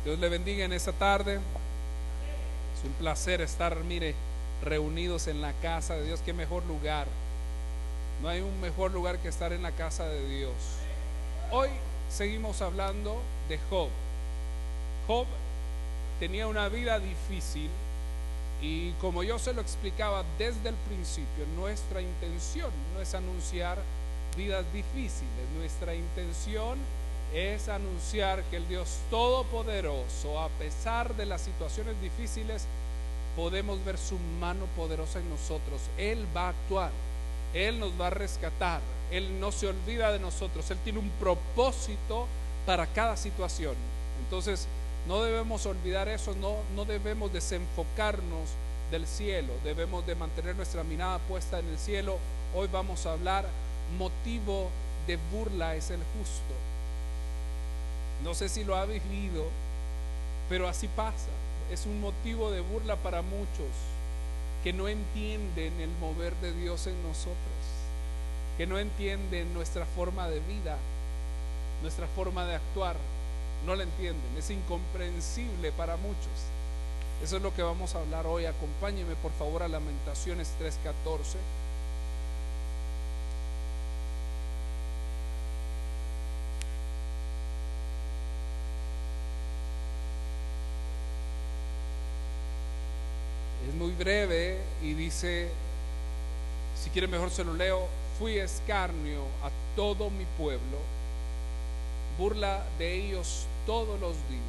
Dios le bendiga en esta tarde. Es un placer estar, reunidos en la casa de Dios. Qué mejor lugar. No hay un mejor lugar que estar en la casa de Dios. Hoy seguimos hablando de Job. Job tenía una vida difícil y, como yo se lo explicaba desde el principio, nuestra intención no es anunciar vidas difíciles. Nuestra intención es anunciar que el Dios Todopoderoso, a pesar de las situaciones difíciles, podemos ver su mano poderosa en nosotros. Él va a actuar, Él nos va a rescatar, Él no se olvida de nosotros, Él tiene un propósito para cada situación. Entonces no debemos olvidar eso, no debemos desenfocarnos del cielo, debemos de mantener nuestra mirada puesta en el cielo. Hoy vamos a hablar, motivo de burla es el justo. No sé si lo ha vivido, pero así pasa. Es un motivo de burla para muchos que no entienden el mover de Dios en nosotros, que no entienden nuestra forma de vida, nuestra forma de actuar. No la entienden, es incomprensible para muchos. Eso es lo que vamos a hablar hoy. Acompáñenme por favor a Lamentaciones 3:14. Es muy breve y dice, si quiere mejor se lo leo: fui escarnio a todo mi pueblo, burla de ellos todos los días.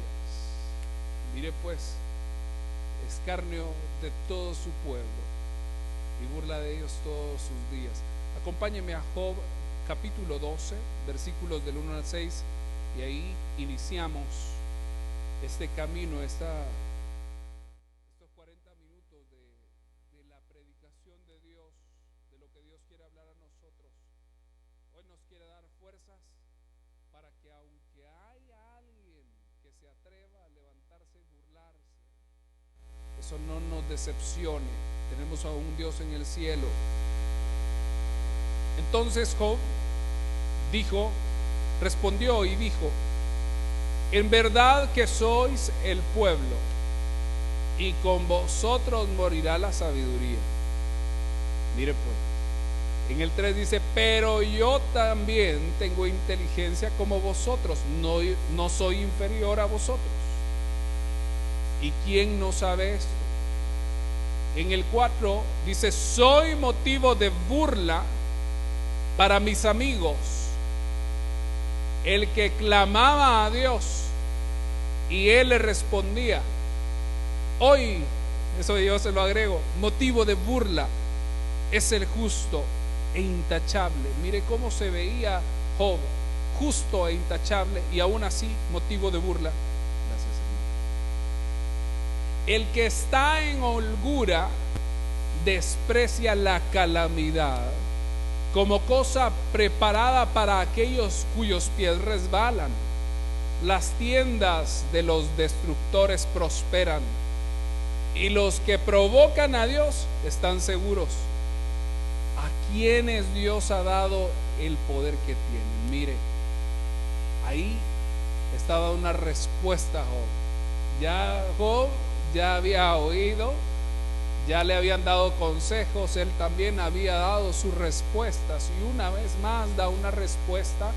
Mire pues, escarnio de todo su pueblo y burla de ellos todos sus días. Acompáñenme a Job capítulo 12, versículos del 1 al 6, y ahí iniciamos este camino, estos 40 minutos de la predicación de Dios, de lo que Dios quiere hablar a nosotros. Hoy nos quiere dar fuerzas para que, aunque haya alguien que se atreva a levantarse y burlarse, eso no nos decepcione. Tenemos a un Dios en el cielo. Entonces Job respondió y dijo: en verdad que sois el pueblo, y con vosotros morirá la sabiduría. Mire pues, en el 3 dice: pero yo también tengo inteligencia como vosotros, no soy inferior a vosotros. ¿Y quién no sabe esto? En el 4 dice: soy motivo de burla para mis amigos, el que clamaba a Dios y Él le respondía. Hoy, eso yo se lo agrego, motivo de burla es el justo e intachable. Mire cómo se veía Job, justo e intachable, y aún así motivo de burla. Gracias, Señor. El que está en holgura desprecia la calamidad como cosa preparada para aquellos cuyos pies resbalan. Las tiendas de los destructores prosperan, y los que provocan a Dios están seguros. ¿A quienes Dios ha dado el poder que tienen? Mire, ahí estaba una respuesta a Job. Job ya había oído, ya le habían dado consejos, él también había dado sus respuestas, y una vez más da una respuesta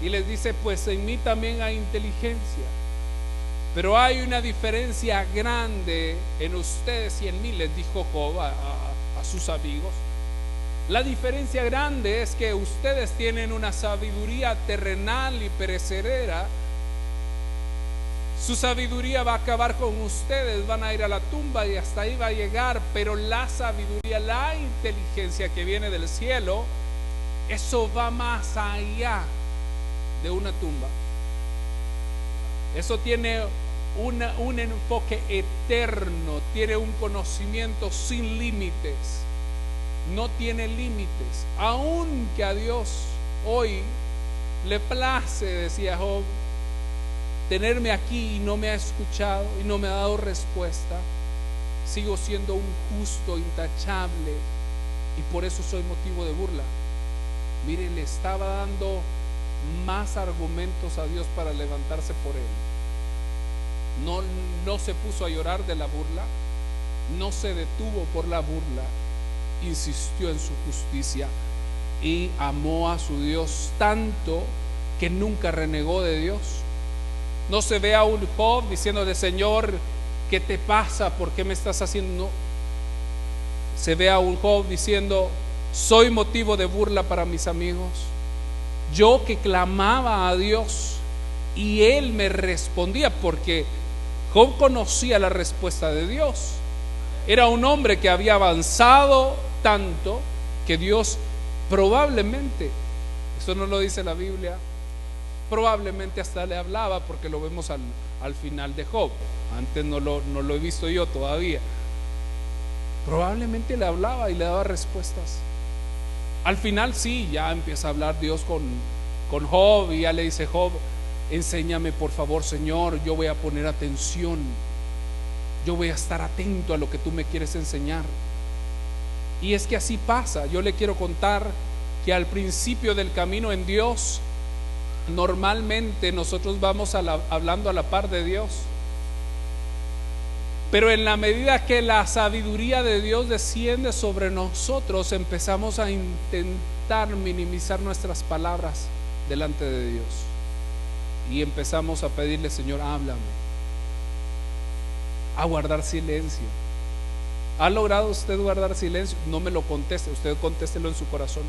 y les dice: pues en mí también hay inteligencia, pero hay una diferencia grande en ustedes y en mí, les dijo Job a sus amigos. La diferencia grande es que ustedes tienen una sabiduría terrenal y perecedera. Su sabiduría va a acabar con ustedes, van a ir a la tumba y hasta ahí va a llegar. Pero la sabiduría, la inteligencia que viene del cielo, eso va más allá de una tumba. Eso tiene un enfoque eterno, tiene un conocimiento sin límites, no tiene límites. Aunque a Dios hoy le place, decía Job, tenerme aquí y no me ha escuchado y no me ha dado respuesta, sigo siendo un justo intachable, y por eso soy motivo de burla. Mire, le estaba dando más argumentos a Dios para levantarse por él. No se puso a llorar de la burla, no se detuvo por la burla, insistió en su justicia y amó a su Dios tanto que nunca renegó de Dios. No se ve a un Job diciéndole: Señor, ¿qué te pasa? ¿Por qué me estás haciendo? No. Se ve a un Job diciendo: soy motivo de burla para mis amigos. Yo que clamaba a Dios y Él me respondía, porque Job conocía la respuesta de Dios. Era un hombre que había avanzado tanto que Dios probablemente, eso no lo dice la Biblia, probablemente hasta le hablaba, porque lo vemos al final de Job. Antes no lo he visto yo todavía. Probablemente le hablaba y le daba respuestas. Al final sí, ya empieza a hablar Dios con Job, y ya le dice: Job, enséñame por favor, Señor, yo voy a poner atención, yo voy a estar atento a lo que tú me quieres enseñar. Y es que así pasa. Yo le quiero contar que al principio del camino en Dios, normalmente nosotros vamos hablando a la par de Dios, pero en la medida que la sabiduría de Dios desciende sobre nosotros, empezamos a intentar minimizar nuestras palabras delante de Dios y empezamos a pedirle: Señor, háblame, a guardar silencio. ¿Ha logrado usted guardar silencio? No me lo conteste, usted contéstelo en su corazón.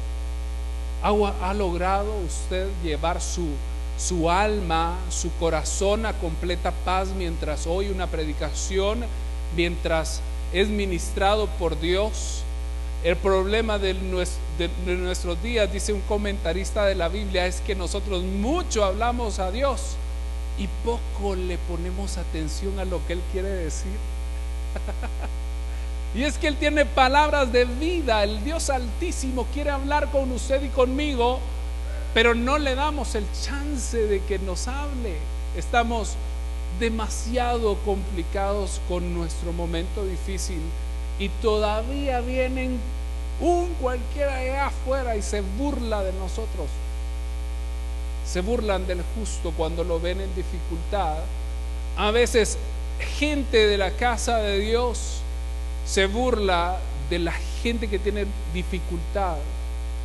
¿Ha logrado usted llevar su alma, su corazón a completa paz mientras oye una predicación, mientras es ministrado por Dios? El problema de nuestros días, dice un comentarista de la Biblia, es que nosotros mucho hablamos a Dios y poco le ponemos atención a lo que Él quiere decir. Y es que Él tiene palabras de vida. El Dios Altísimo quiere hablar con usted y conmigo, pero no le damos el chance de que nos hable. Estamos demasiado complicados con nuestro momento difícil, y todavía vienen un cualquiera allá afuera y se burla de nosotros. Se burlan del justo cuando lo ven en dificultad. A veces gente de la casa de Dios se burla de la gente que tiene dificultad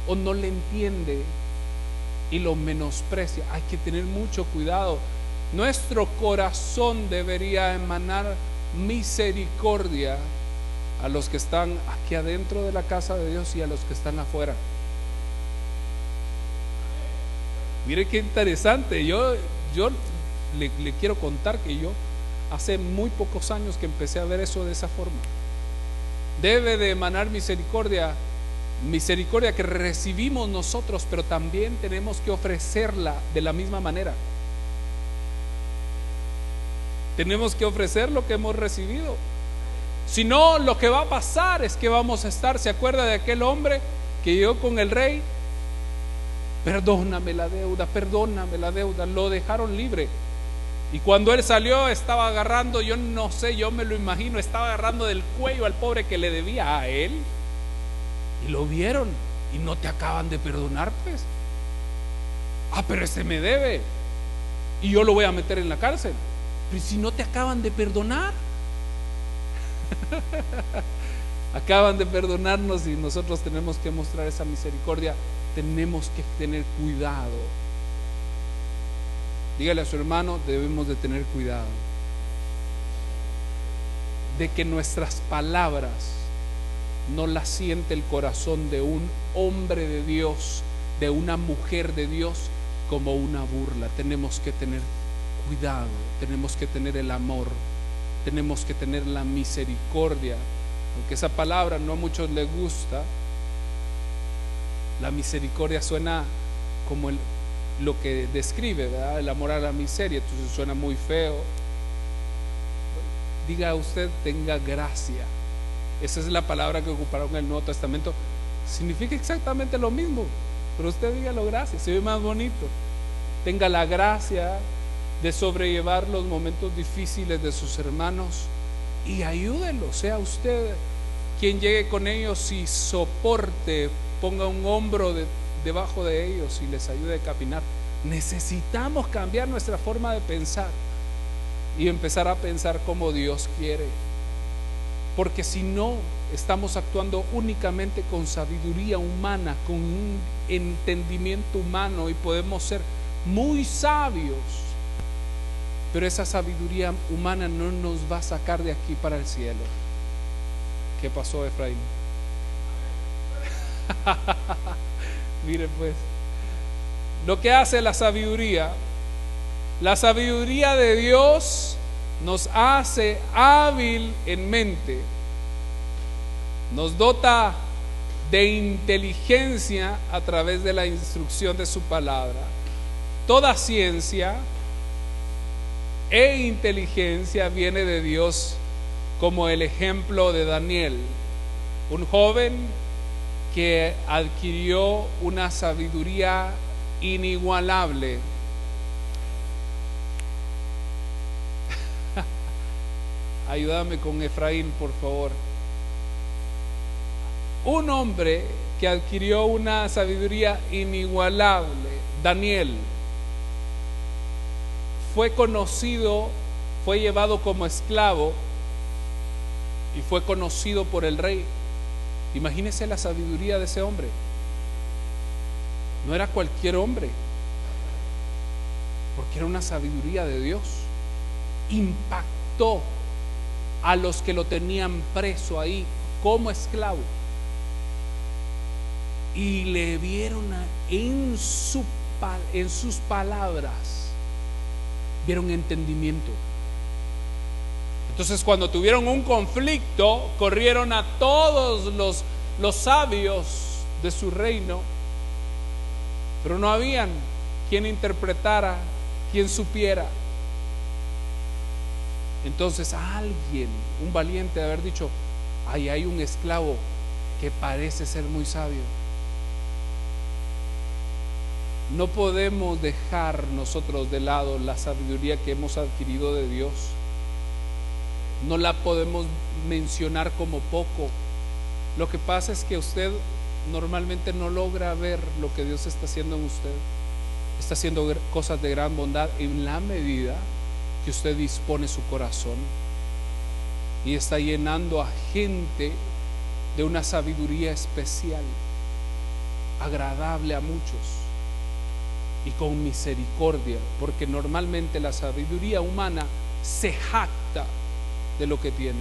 o no le entiende y lo menosprecia. Hay que tener mucho cuidado. Nuestro corazón debería emanar misericordia a los que están aquí adentro de la casa de Dios y a los que están afuera. Mire qué interesante. Yo le quiero contar que yo hace muy pocos años que empecé a ver eso de esa forma. Debe de emanar misericordia que recibimos nosotros, pero también tenemos que ofrecerla de la misma manera. Tenemos que ofrecer lo que hemos recibido. Si no, lo que va a pasar es que vamos a estar, ¿se acuerda de aquel hombre que llegó con el rey? Perdóname la deuda, perdóname la deuda. Lo dejaron libre. Y cuando él salió, estaba agarrando, yo no sé, yo me lo imagino, estaba agarrando del cuello al pobre que le debía a él. Y lo vieron. Y no te acaban de perdonar, pues. Ah, pero ese me debe y yo lo voy a meter en la cárcel. Pero si no te acaban de perdonar. Acaban de perdonarnos y nosotros tenemos que mostrar esa misericordia. Tenemos que tener cuidado. Dígale a su hermano: debemos de tener cuidado de que nuestras palabras no las siente el corazón de un hombre de Dios, de una mujer de Dios, como una burla. Tenemos que tener cuidado, tenemos que tener el amor, tenemos que tener la misericordia. Aunque esa palabra no a muchos les gusta, la misericordia suena como lo que describe, ¿verdad? El amor a la miseria, entonces suena muy feo. Diga usted: tenga gracia. Esa es la palabra que ocuparon en el Nuevo Testamento. Significa exactamente lo mismo, pero usted dígalo gracia, se ve más bonito. Tenga la gracia de sobrellevar los momentos difíciles de sus hermanos y ayúdenlos. Sea usted quien llegue con ellos y soporte, ponga un hombro debajo de ellos y les ayude a caminar. Necesitamos cambiar nuestra forma de pensar y empezar a pensar como Dios quiere. Porque si no, estamos actuando únicamente con sabiduría humana, con un entendimiento humano, y podemos ser muy sabios, pero esa sabiduría humana no nos va a sacar de aquí para el cielo. ¿Qué pasó, Efraín? Mire pues, lo que hace la sabiduría de Dios nos hace hábil en mente, nos dota de inteligencia a través de la instrucción de su palabra. Toda ciencia e inteligencia viene de Dios, como el ejemplo de Daniel, un joven que adquirió una sabiduría inigualable. Ayúdame con Efraín, por favor. Un hombre que adquirió una sabiduría inigualable, Daniel, fue conocido, fue llevado como esclavo y fue conocido por el rey. Imagínese la sabiduría de ese hombre. No era cualquier hombre, porque era una sabiduría de Dios. Impactó a los que lo tenían preso ahí como esclavo, y le vieron en sus palabras, vieron entendimiento. Entonces, cuando tuvieron un conflicto, corrieron a todos los sabios de su reino, pero no habían quien interpretara, quien supiera. Entonces alguien, un valiente, de haber dicho: ahí hay un esclavo que parece ser muy sabio. No podemos dejar nosotros de lado la sabiduría que hemos adquirido de Dios. No la podemos mencionar como poco. Lo que pasa es que usted normalmente no logra ver lo que Dios está haciendo en usted. Está haciendo cosas de gran bondad en la medida que usted dispone su corazón y está llenando a gente de una sabiduría especial, agradable a muchos y con misericordia, porque normalmente la sabiduría humana se jacta de lo que tiene.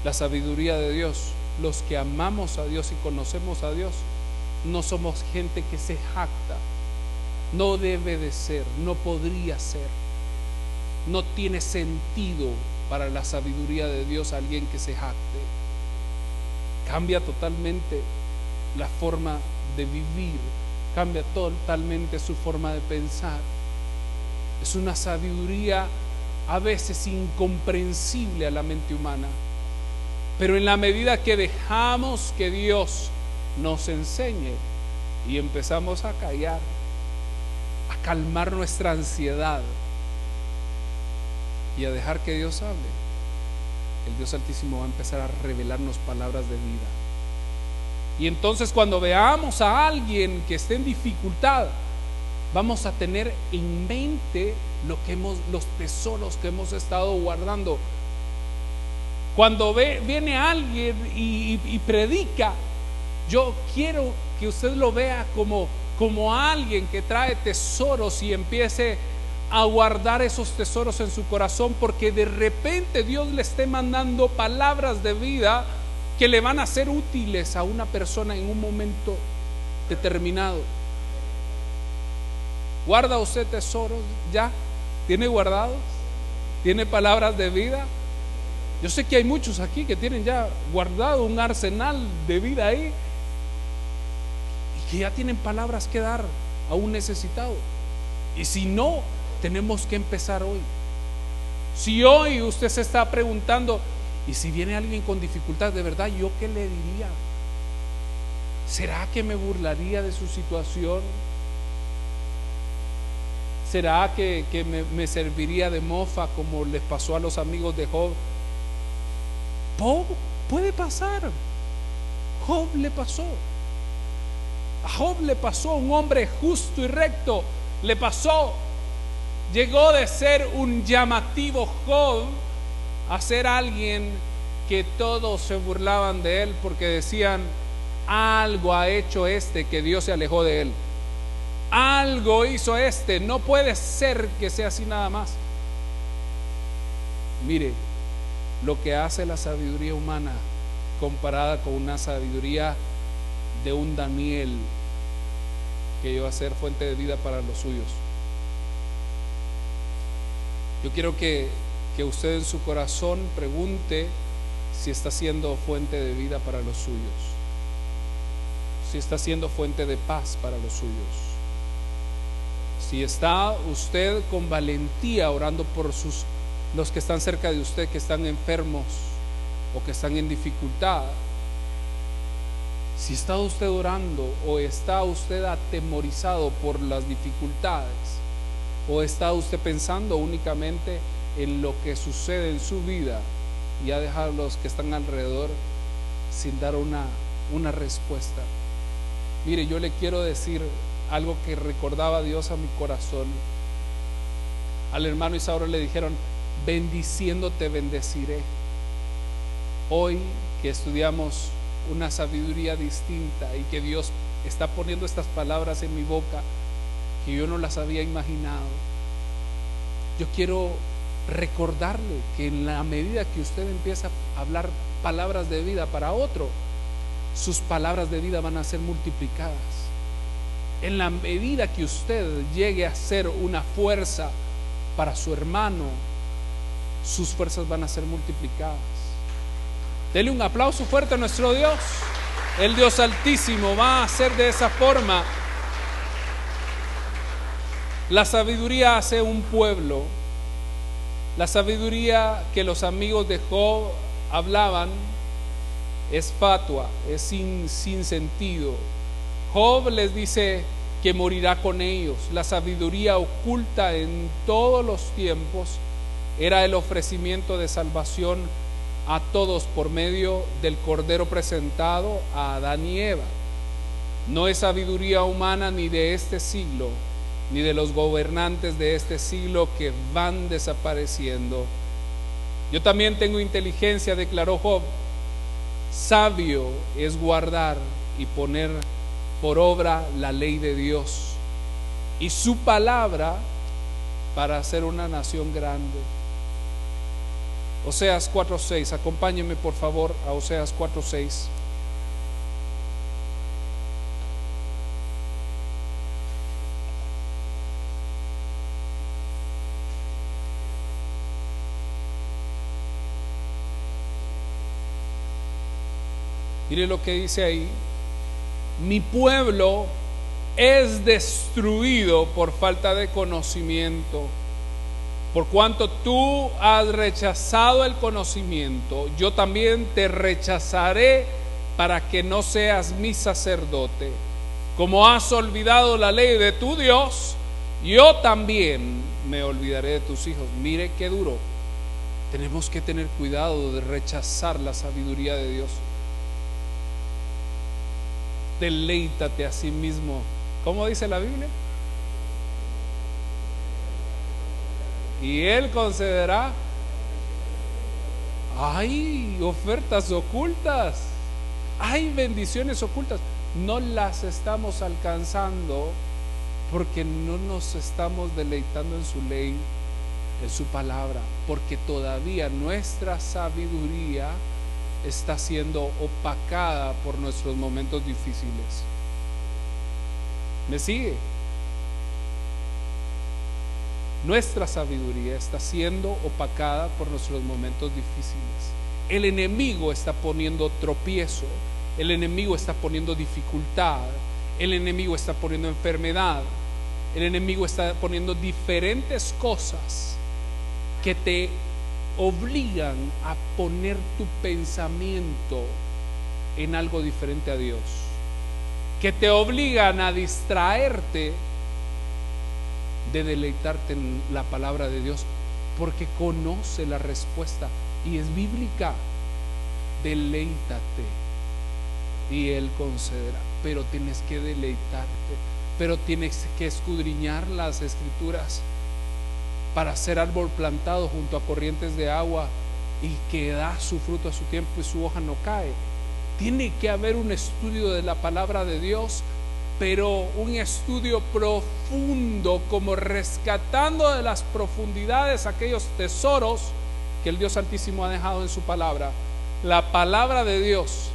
La sabiduría de Dios, los que amamos a Dios y conocemos a Dios, no somos gente que se jacta. No debe de ser, no podría ser. No tiene sentido para la sabiduría de Dios alguien que se jacte. Cambia totalmente la forma de vivir, cambia totalmente su forma de pensar. Es una sabiduría a veces incomprensible a la mente humana, pero en la medida que dejamos que Dios nos enseñe y empezamos a callar, a calmar nuestra ansiedad y a dejar que Dios hable, el Dios Altísimo va a empezar a revelarnos palabras de vida. Y entonces, cuando veamos a alguien que esté en dificultad, vamos a tener en mente los tesoros que hemos estado guardando. Cuando viene alguien y predica, yo quiero que usted lo vea como alguien que trae tesoros y empiece a guardar esos tesoros en su corazón, porque de repente Dios le esté mandando palabras de vida que le van a ser útiles a una persona en un momento determinado. ¿Guarda usted tesoros ya? ¿Tiene guardados? ¿Tiene palabras de vida? Yo sé que hay muchos aquí que tienen ya guardado un arsenal de vida ahí y que ya tienen palabras que dar a un necesitado. Y si no, tenemos que empezar hoy. Si hoy usted se está preguntando: ¿y si viene alguien con dificultad, de verdad, yo qué le diría? ¿Será que me burlaría de su situación? ¿Será que me serviría de mofa como les pasó a los amigos de Job? Puede pasar. Job le pasó. A Job le pasó, un hombre justo y recto, le pasó. Llegó de ser un llamativo Job a ser alguien que todos se burlaban de él porque decían: algo ha hecho este que Dios se alejó de él. Algo hizo este, no puede ser que sea así nada más. Mire lo que hace la sabiduría humana comparada con una sabiduría de un Daniel que iba a ser fuente de vida para los suyos. Yo quiero que usted en su corazón pregunte si está siendo fuente de vida para los suyos, si está siendo fuente de paz para los suyos, si está usted con valentía orando por los que están cerca de usted, que están enfermos o que están en dificultad. Si está usted orando o está usted atemorizado por las dificultades, o está usted pensando únicamente en lo que sucede en su vida y ha dejado a los que están alrededor sin dar una respuesta. Mire, yo le quiero decir algo que recordaba Dios a mi corazón. Al hermano Isauro le dijeron: bendiciéndote bendeciré. Hoy que estudiamos una sabiduría distinta y que Dios está poniendo estas palabras en mi boca que yo no las había imaginado, yo quiero recordarle que en la medida que usted empieza a hablar palabras de vida para otro, sus palabras de vida van a ser multiplicadas. En la medida que usted llegue a ser una fuerza para su hermano, sus fuerzas van a ser multiplicadas. Dele un aplauso fuerte a nuestro Dios. El Dios Altísimo va a hacer de esa forma. La sabiduría hace un pueblo. La sabiduría que los amigos de Job hablaban es fatua, es sin sentido. Job les dice que morirá con ellos. La sabiduría oculta en todos los tiempos era el ofrecimiento de salvación a todos por medio del Cordero presentado a Adán y Eva. No es sabiduría humana ni de este siglo, ni de los gobernantes de este siglo que van desapareciendo. Yo también tengo inteligencia, declaró Job. Sabio es guardar y poner por obra la ley de Dios y su palabra para hacer una nación grande. Oseas 4:6, acompáñenme por favor a Oseas 4:6. Mire lo que dice ahí: mi pueblo es destruido por falta de conocimiento. Por cuanto tú has rechazado el conocimiento, yo también te rechazaré para que no seas mi sacerdote. Como has olvidado la ley de tu Dios, yo también me olvidaré de tus hijos. Mire qué duro. Tenemos que tener cuidado de rechazar la sabiduría de Dios. Deleítate a sí mismo. ¿Cómo dice la Biblia? Y Él concederá. Hay ofertas ocultas, hay bendiciones ocultas. No las estamos alcanzando porque no nos estamos deleitando en su ley, en su palabra, porque todavía nuestra sabiduría está siendo opacada por nuestros momentos difíciles. ¿Me sigue? Nuestra sabiduría está siendo opacada por nuestros momentos difíciles. El enemigo está poniendo tropiezo, el enemigo está poniendo dificultad, el enemigo está poniendo enfermedad, el enemigo está poniendo diferentes cosas que te obligan a poner tu pensamiento en algo diferente a Dios, que te obligan a distraerte de deleitarte en la palabra de Dios, porque conoce la respuesta y es bíblica. Deleítate y Él concederá. Pero tienes que deleitarte, pero tienes que escudriñar las escrituras para ser árbol plantado junto a corrientes de agua y que da su fruto a su tiempo y su hoja no cae. Tiene que haber un estudio de la palabra de Dios, pero un estudio profundo, como rescatando de las profundidades aquellos tesoros que el Dios Altísimo ha dejado en su palabra. La palabra de Dios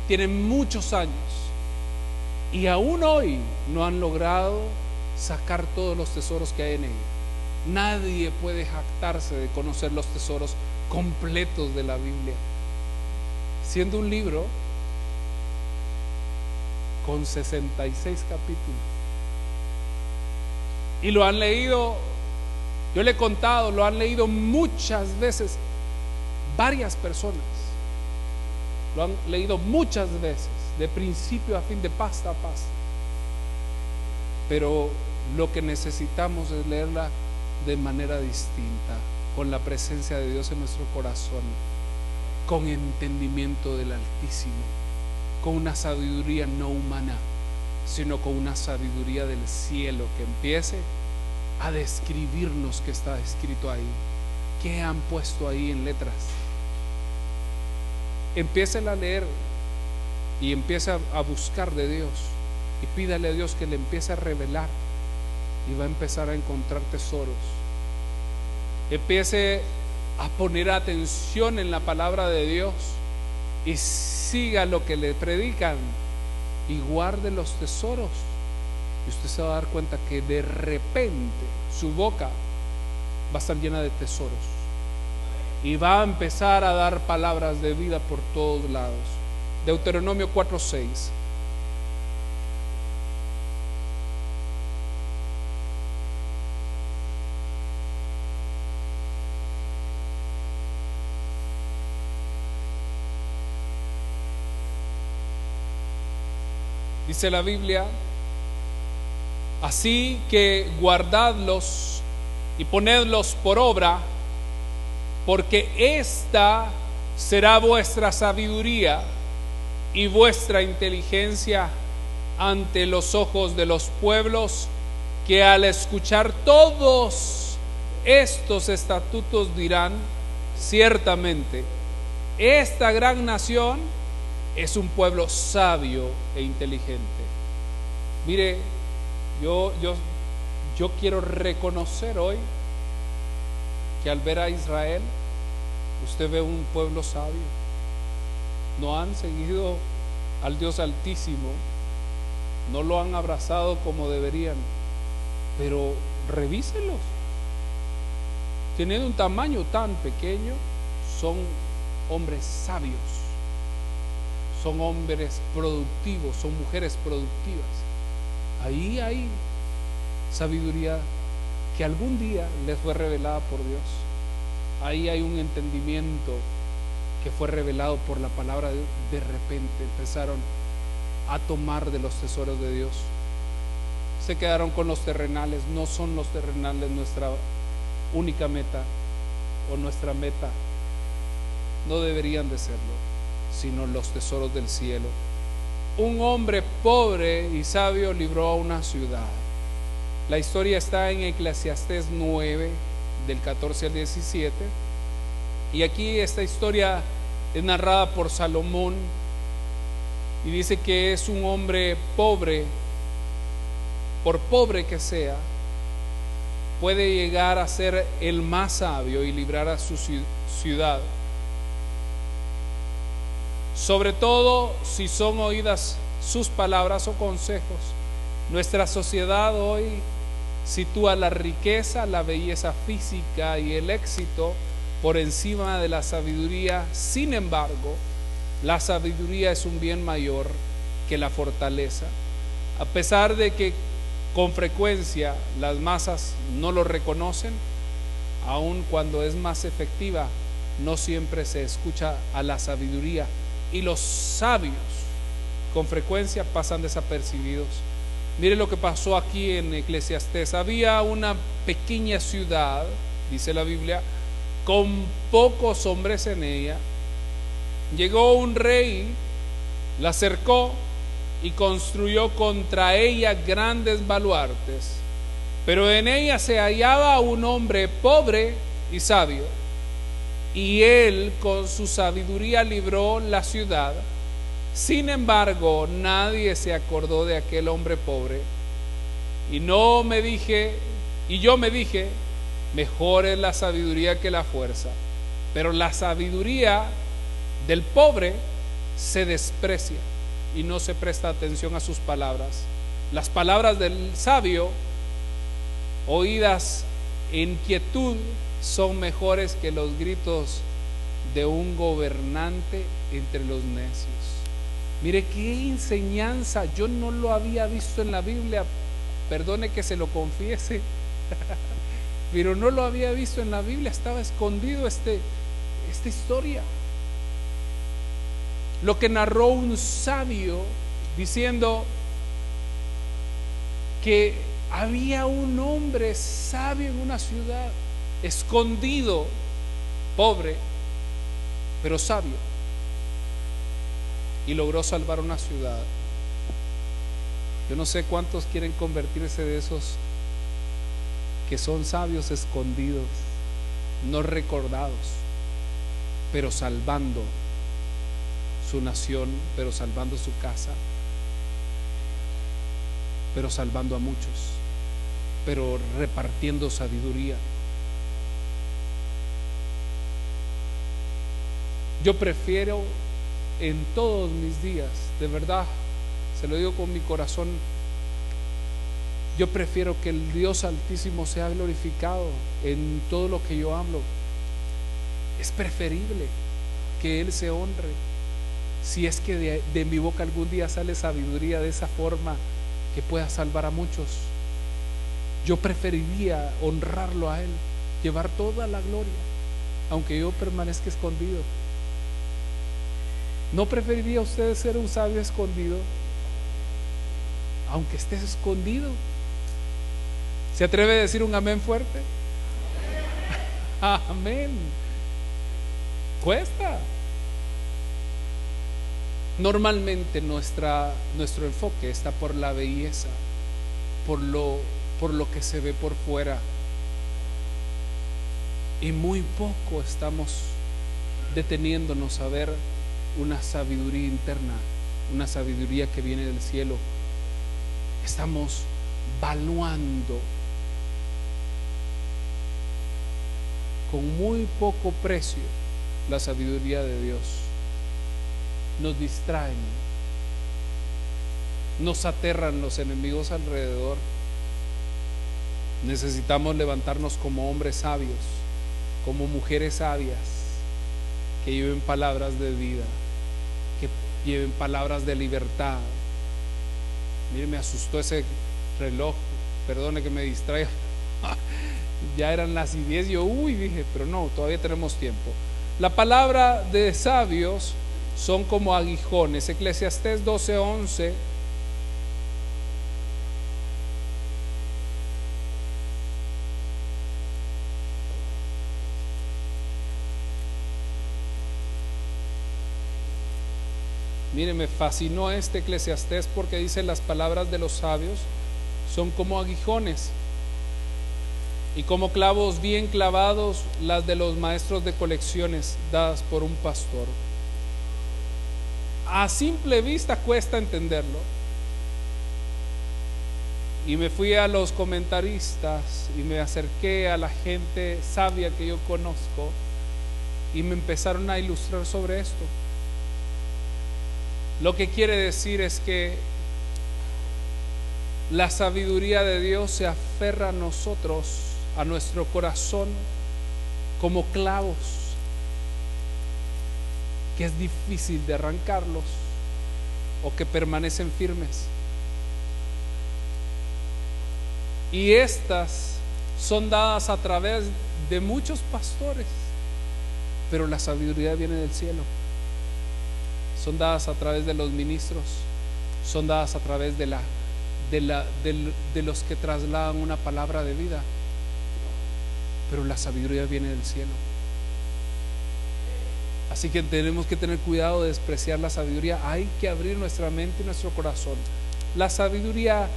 tiene muchos años y aún hoy no han logrado sacar todos los tesoros que hay en ella. Nadie puede jactarse de conocer los tesoros completos de la Biblia, siendo un libro con 66 capítulos. Y lo han leído, yo le he contado, lo han leído muchas veces varias personas. Lo han leído muchas veces, de principio a fin, de pasta a pasta. Pero lo que necesitamos es leerla de manera distinta, con la presencia de Dios en nuestro corazón, con entendimiento del Altísimo, con una sabiduría no humana, sino con una sabiduría del cielo, que empiece a describirnos qué está escrito ahí, qué han puesto ahí en letras. Empiece a leer y empiece a buscar de Dios y pídale a Dios que le empiece a revelar, y va a empezar a encontrar tesoros. Empiece a poner atención en la palabra de Dios y siga lo que le predican y guarde los tesoros, y usted se va a dar cuenta que de repente su boca va a estar llena de tesoros y va a empezar a dar palabras de vida por todos lados. Deuteronomio 4:6. Dice la Biblia: así que guardadlos y ponedlos por obra, porque esta será vuestra sabiduría y vuestra inteligencia ante los ojos de los pueblos, que al escuchar todos estos estatutos dirán: ciertamente esta gran nación es un pueblo sabio e inteligente. Mire, yo quiero reconocer hoy que al ver a Israel, usted ve un pueblo sabio. No han seguido al Dios Altísimo, no lo han abrazado como deberían, pero revísenlos. Teniendo un tamaño tan pequeño, son hombres sabios, son hombres productivos, son mujeres productivas. Ahí hay sabiduría que algún día les fue revelada por Dios. Ahí hay un entendimiento que fue revelado por la palabra de Dios. De repente empezaron a tomar de los tesoros de Dios. Se quedaron con los terrenales. No son los terrenales nuestra única meta o nuestra meta. No deberían de serlo, sino los tesoros del cielo. Un hombre pobre y sabio libró a una ciudad. La historia está en Eclesiastés 9, del 14 al 17. Y aquí esta historia es narrada por Salomón, y dice que es un hombre pobre. Por pobre que sea, puede llegar a ser el más sabio y librar a su ciudad, sobre todo si son oídas sus palabras o consejos. Nuestra sociedad hoy sitúa la riqueza, la belleza física y el éxito por encima de la sabiduría. Sin embargo, la sabiduría es un bien mayor que la fortaleza. A pesar de que con frecuencia las masas no lo reconocen, aun cuando es más efectiva, no siempre se escucha a la sabiduría, y los sabios con frecuencia pasan desapercibidos. Mire lo que pasó aquí en Eclesiastés. Había una pequeña ciudad, dice la Biblia, con pocos hombres en ella. Llegó un rey La cercó y construyó contra ella grandes baluartes, pero en ella se hallaba un hombre pobre y sabio, y él con su sabiduría libró la ciudad. Sin embargo, nadie se acordó de aquel hombre pobre, y yo me dije, mejor es la sabiduría que la fuerza, pero la sabiduría del pobre se desprecia y no se presta atención a sus palabras. Las palabras del sabio, oídas en quietud, son mejores que los gritos de un gobernante entre los necios. Mire qué enseñanza, yo no lo había visto en la Biblia, perdone que se lo confiese, pero no lo había visto en la Biblia, estaba escondido esta historia. Lo que narró un sabio diciendo que había un hombre sabio en una ciudad, escondido, pobre, pero sabio, y logró salvar una ciudad. Yo no sé cuántos quieren convertirse de esos que son sabios escondidos, no recordados, pero salvando su nación, pero salvando su casa, pero salvando a muchos, pero repartiendo sabiduría. Yo prefiero en todos mis días, de verdad, se lo digo con mi corazón, yo prefiero que el Dios Altísimo sea glorificado en todo lo que yo hablo. Es preferible que Él se honre. Si es que de mi boca algún día sale sabiduría de esa forma que pueda salvar a muchos, yo preferiría honrarlo a Él, llevar toda la gloria, aunque yo permanezca escondido. ¿No preferiría usted ser un sabio escondido, aunque estés escondido? ¿Se atreve a decir un amén fuerte? Amén. Cuesta. Normalmente nuestro enfoque está por la belleza, por lo que se ve por fuera, y muy poco estamos deteniéndonos a ver una sabiduría interna, una sabiduría que viene del cielo. Estamos valuando con muy poco precio la sabiduría de Dios. Nos distraen, nos aterran los enemigos alrededor. Necesitamos levantarnos como hombres sabios, como mujeres sabias, que lleven palabras de vida, que lleven palabras de libertad. Mire, me asustó ese reloj, perdone que me distraiga. Ya eran las 10, yo dije, pero no, todavía tenemos tiempo. La palabra de sabios son como aguijones. Eclesiastés 12:11. Mire, me fascinó este Eclesiastés porque dice: las palabras de los sabios son como aguijones, y como clavos bien clavados las de los maestros de colecciones dadas por un pastor. A simple vista cuesta entenderlo, y me fui a los comentaristas y me acerqué a la gente sabia que yo conozco, y me empezaron a ilustrar sobre esto. Lo que quiere decir es que la sabiduría de Dios se aferra a nosotros, a nuestro corazón, como clavos que es difícil de arrancarlos, o que permanecen firmes. Y estas son dadas a través de muchos pastores, pero la sabiduría viene del cielo. Son dadas a través de los ministros, son dadas a través de los que trasladan una palabra de vida, pero la sabiduría viene del cielo. Así que tenemos que tener cuidado de despreciar la sabiduría. Hay que abrir nuestra mente y nuestro corazón. La sabiduría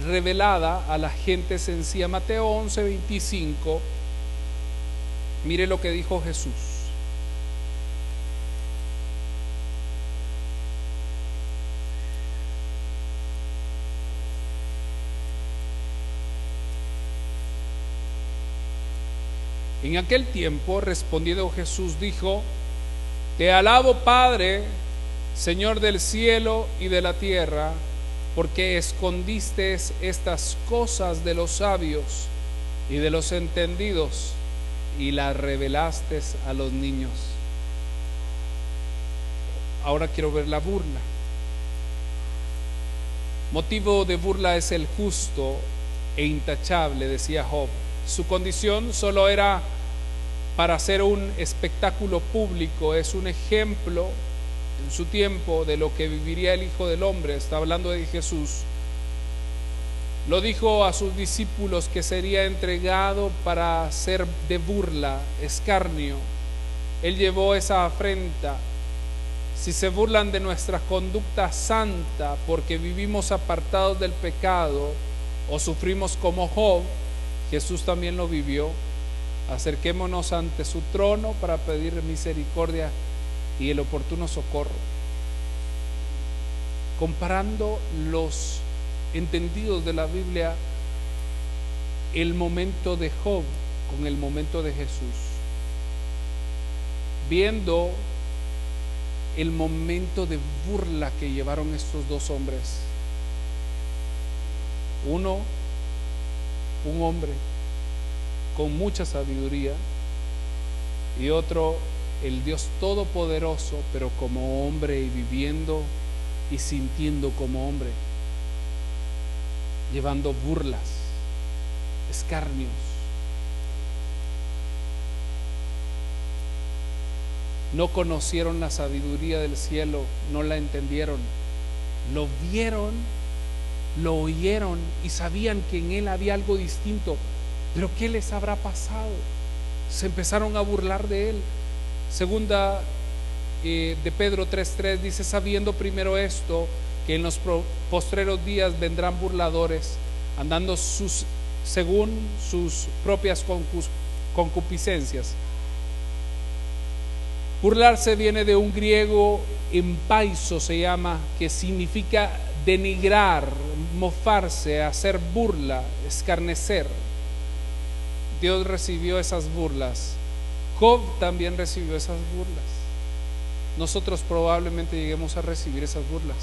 revelada a la gente sencilla. Mateo 11:25. Mire lo que dijo Jesús. En aquel tiempo, respondiendo Jesús, dijo: Te alabo, Padre, Señor del cielo y de la tierra, porque escondiste estas cosas de los sabios y de los entendidos y las revelaste a los niños. Ahora quiero ver la burla. Motivo de burla es el justo e intachable, decía Job. Su condición solo era para hacer un espectáculo público. Es un ejemplo en su tiempo de lo que viviría el Hijo del Hombre. Está hablando de Jesús. Lo dijo a sus discípulos que sería entregado para ser de burla, escarnio. Él llevó esa afrenta. Si se burlan de nuestra conducta santa porque vivimos apartados del pecado o sufrimos como Job, Jesús también lo vivió. Acerquémonos ante su trono para pedir misericordia y el oportuno socorro. Comparando los entendidos de la Biblia, el momento de Job con el momento de Jesús, viendo el momento de burla que llevaron estos dos hombres. Uno, un hombre con mucha sabiduría, y otro, el Dios todopoderoso, pero como hombre y viviendo y sintiendo como hombre, llevando burlas, escarnios. No conocieron la sabiduría del cielo, no la entendieron, lo vieron, lo oyeron y sabían que en él había algo distinto, pero ¿qué les habrá pasado? Se empezaron a burlar de él. Segunda de Pedro 3:3 dice: sabiendo primero esto, que en los postreros días vendrán burladores, andando según sus propias concupiscencias. Burlarse viene de un griego empaizo, se llama, que significa denigrar, mofarse, hacer burla, escarnecer. Dios recibió esas burlas. Job también recibió esas burlas. Nosotros probablemente lleguemos a recibir esas burlas.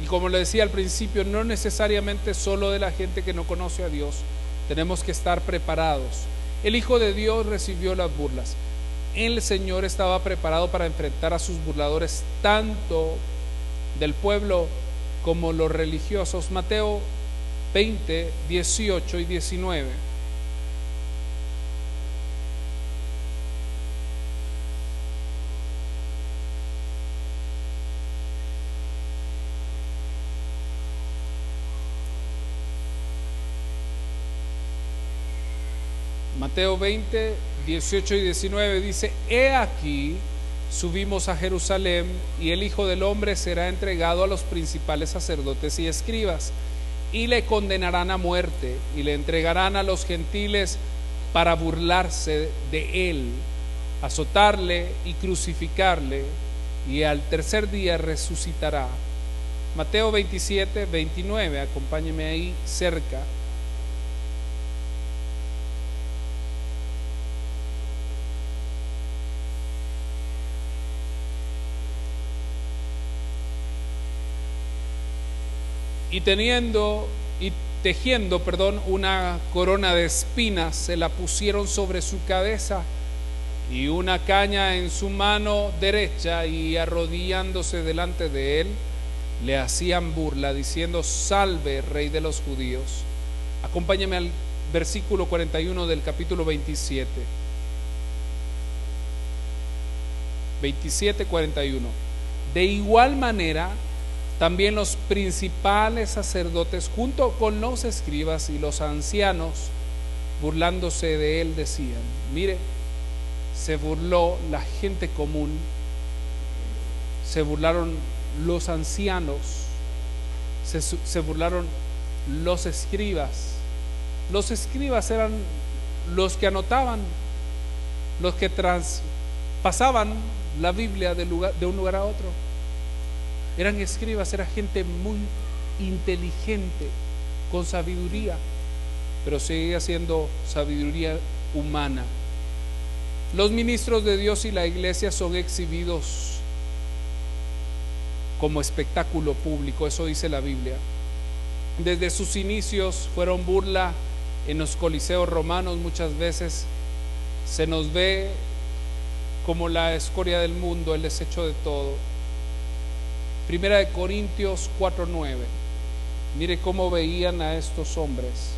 Y como le decía al principio, no necesariamente solo de la gente que no conoce a Dios. Tenemos que estar preparados. El Hijo de Dios recibió las burlas. El Señor estaba preparado para enfrentar a sus burladores, tanto del pueblo como los religiosos. Mateo 20, 18 y 19. Mateo 20, 18 y 19 dice: He aquí, subimos a Jerusalén, y el Hijo del Hombre será entregado a los principales sacerdotes y escribas, y le condenarán a muerte, y le entregarán a los gentiles para burlarse de él, azotarle y crucificarle, y al tercer día resucitará. Mateo 27, 29, acompáñeme ahí cerca. Y tejiendo una corona de espinas, se la pusieron sobre su cabeza, y una caña en su mano derecha, y arrodillándose delante de él, le hacían burla, diciendo: Salve, Rey de los judíos. Acompáñame al versículo 41 del capítulo 27. 27:41. De igual manera, también los principales sacerdotes, junto con los escribas y los ancianos, burlándose de él, decían: Mire, se burló la gente común, se burlaron los ancianos, se burlaron los escribas. Los escribas eran los que anotaban, los que traspasaban la Biblia de un lugar a otro. Eran escribas, era gente muy inteligente, con sabiduría, pero seguía siendo sabiduría humana. Los ministros de Dios y la iglesia son exhibidos como espectáculo público, eso dice la Biblia. Desde sus inicios fueron burla en los coliseos romanos. Muchas veces se nos ve como la escoria del mundo, el desecho de todo. Primera de Corintios 4:9. Mire cómo veían a estos hombres.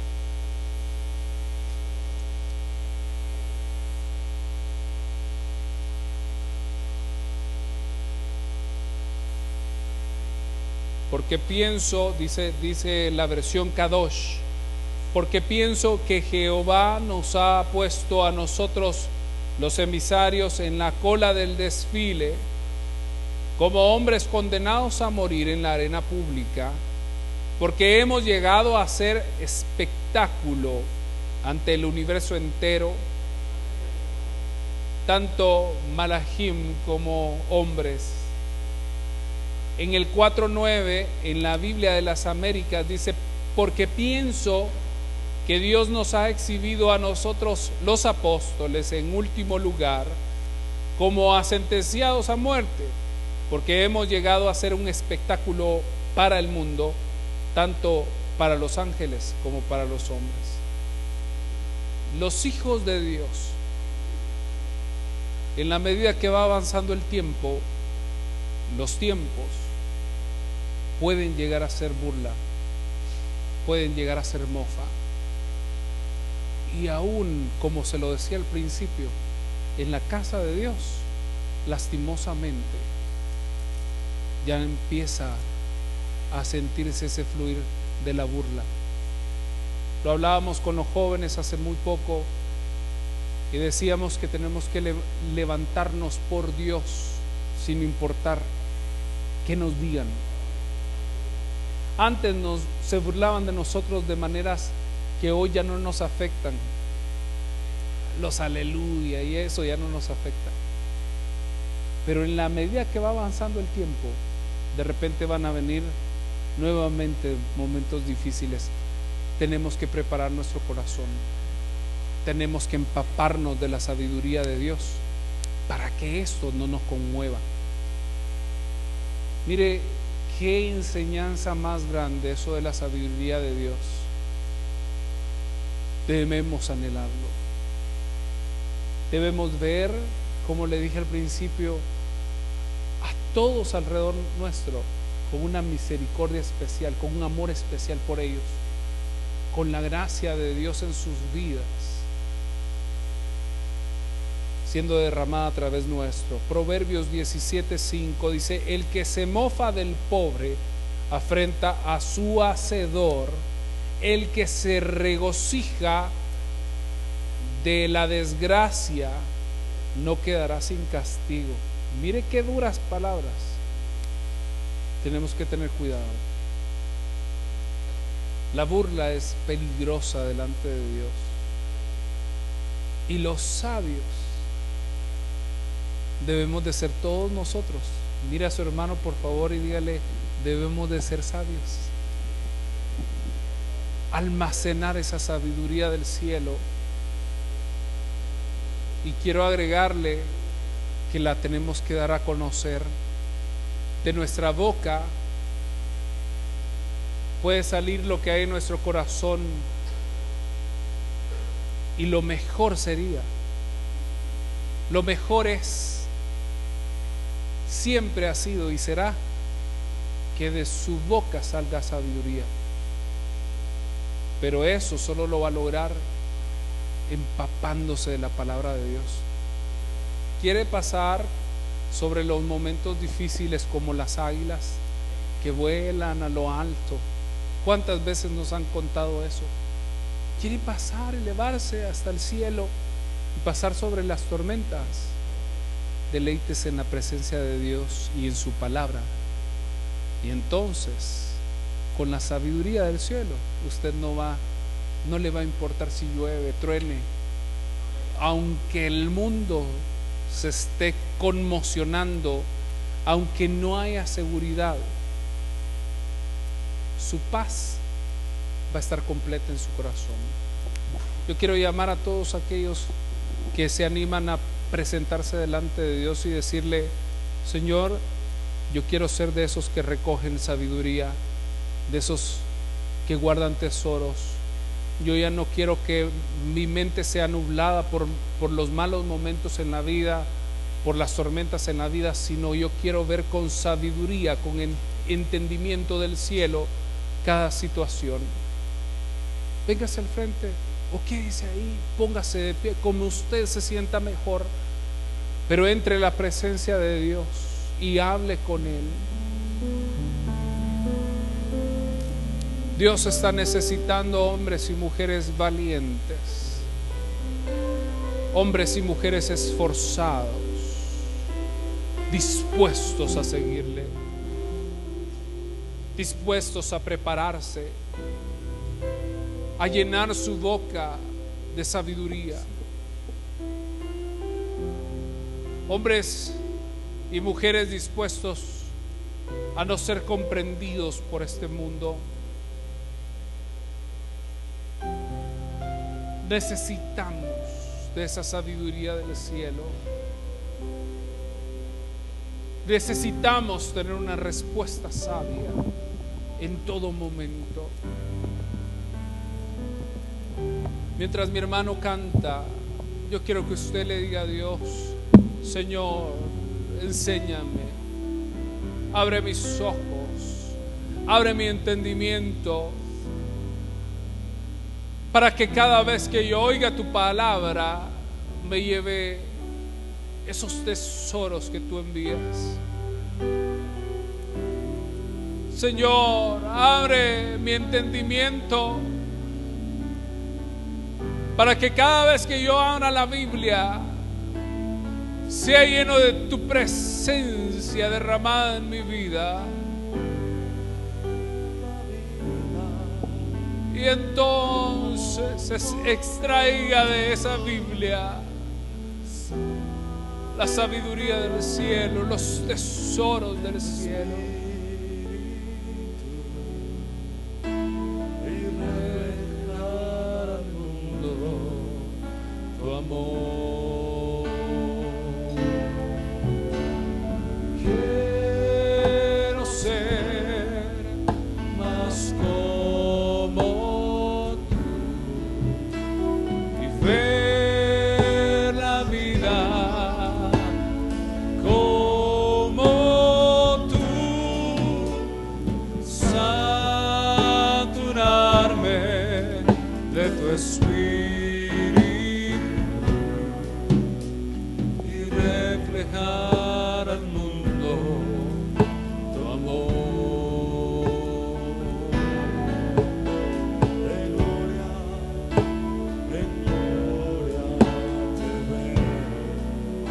Porque pienso, dice la versión Kadosh, porque pienso que Jehová nos ha puesto a nosotros los emisarios en la cola del desfile, como hombres condenados a morir en la arena pública, porque hemos llegado a ser espectáculo ante el universo entero, tanto malajim como hombres. En el 4:9, en la Biblia de las Américas, dice: porque pienso que Dios nos ha exhibido a nosotros los apóstoles en último lugar como a sentenciados a muerte, porque hemos llegado a ser un espectáculo para el mundo, tanto para los ángeles como para los hombres. Los hijos de Dios, en la medida que va avanzando el tiempo, los tiempos pueden llegar a ser burla, pueden llegar a ser mofa. Y aún, como se lo decía al principio, en la casa de Dios, lastimosamente, ya empieza a sentirse ese fluir de la burla. Lo hablábamos con los jóvenes hace muy poco y decíamos que tenemos que levantarnos por Dios sin importar qué nos digan. Antes se burlaban de nosotros de maneras que hoy ya no nos afectan. Los aleluya y eso ya no nos afecta. Pero en la medida que va avanzando el tiempo, de repente van a venir nuevamente momentos difíciles. Tenemos que preparar nuestro corazón. Tenemos que empaparnos de la sabiduría de Dios para que esto no nos conmueva. Mire, qué enseñanza más grande eso de la sabiduría de Dios. Debemos anhelarlo. Debemos ver, como le dije al principio, a todos alrededor nuestro con una misericordia especial, con un amor especial por ellos, con la gracia de Dios en sus vidas siendo derramada a través nuestro. Proverbios 17:5 dice: el que se mofa del pobre afrenta a su hacedor, el que se regocija de la desgracia no quedará sin castigo. Mire qué duras palabras. Tenemos que tener cuidado. La burla es peligrosa delante de Dios. Y los sabios debemos de ser todos nosotros. Mira a su hermano por favor y dígale: debemos de ser sabios. Almacenar esa sabiduría del cielo. Y quiero agregarle que la tenemos que dar a conocer. De nuestra boca puede salir lo que hay en nuestro corazón, y lo mejor sería, lo mejor es, siempre ha sido y será, que de su boca salga sabiduría. Pero eso solo lo va a lograr empapándose de la palabra de Dios. Quiere pasar sobre los momentos difíciles como las águilas que vuelan a lo alto. ¿Cuántas veces nos han contado eso? Quiere pasar, elevarse hasta el cielo y pasar sobre las tormentas. Deleites en la presencia de Dios y en su palabra. Y entonces, con la sabiduría del cielo, usted no le va a importar si llueve, truene, aunque el mundo se esté conmocionando, aunque no haya seguridad, su paz va a estar completa en su corazón. Yo quiero llamar a todos aquellos que se animan a presentarse delante de Dios y decirle: Señor, yo quiero ser de esos que recogen sabiduría, de esos que guardan tesoros. Yo ya no quiero que mi mente sea nublada por los malos momentos en la vida, por las tormentas en la vida, sino yo quiero ver con sabiduría, con entendimiento del cielo cada situación. Véngase al frente o quédese ahí, póngase de pie como usted se sienta mejor, pero entre en la presencia de Dios y hable con Él. Dios está necesitando hombres y mujeres valientes, hombres y mujeres esforzados, dispuestos a seguirle, dispuestos a prepararse, a llenar su boca de sabiduría. Hombres y mujeres dispuestos a no ser comprendidos por este mundo. Necesitamos de esa sabiduría del cielo. Necesitamos tener una respuesta sabia en todo momento. Mientras mi hermano canta, yo quiero que usted le diga a Dios: Señor, enséñame, abre mis ojos, abre mi entendimiento, para que cada vez que yo oiga tu palabra me lleve esos tesoros que tú envías. Señor, abre mi entendimiento para que cada vez que yo abra la Biblia sea lleno de tu presencia derramada en mi vida. Y entonces extraiga de esa Biblia la sabiduría del cielo, los tesoros del cielo. Y reflejar al mundo tu amor. Quiero ser más como tú y ver la vida como tú, saturarme de tu espíritu y reflejar al mundo tu amor. En gloria te veo.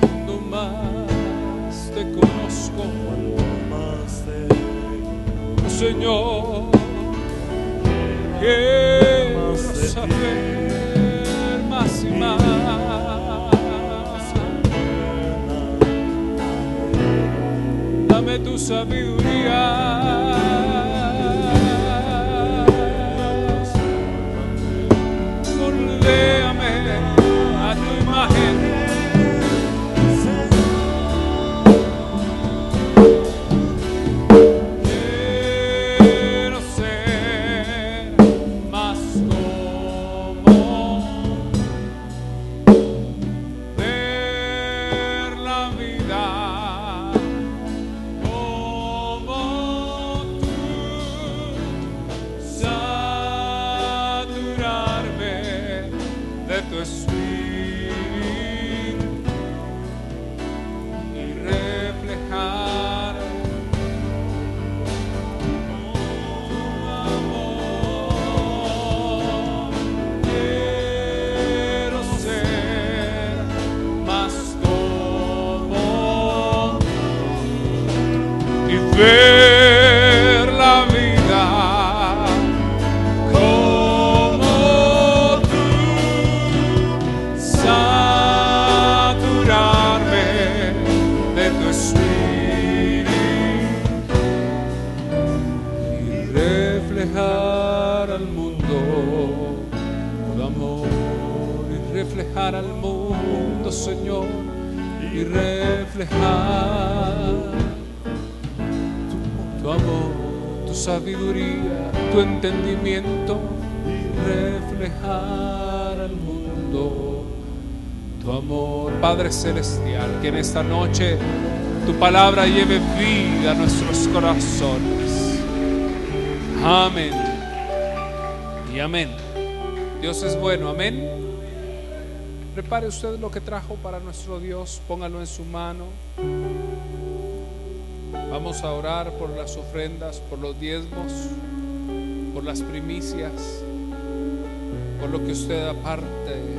Cuando más te conozco, Señor, quiero saber más y más. Dame tu sabiduría. Moldéame a tu imagen. Quiero ser más como, ver la vida como tú, saturarme de tu espíritu y reflejar tu amor. Quiero ser reflejar al mundo, Señor, y reflejar tu amor, tu sabiduría, tu entendimiento, y reflejar al mundo tu amor. Padre celestial, que en esta noche tu palabra lleve vida a nuestros corazones. Amén y amén. Dios es bueno, amén. Prepare usted lo que trajo para nuestro Dios, póngalo en su mano. Vamos a orar por las ofrendas, por los diezmos, por las primicias, por lo que usted aparte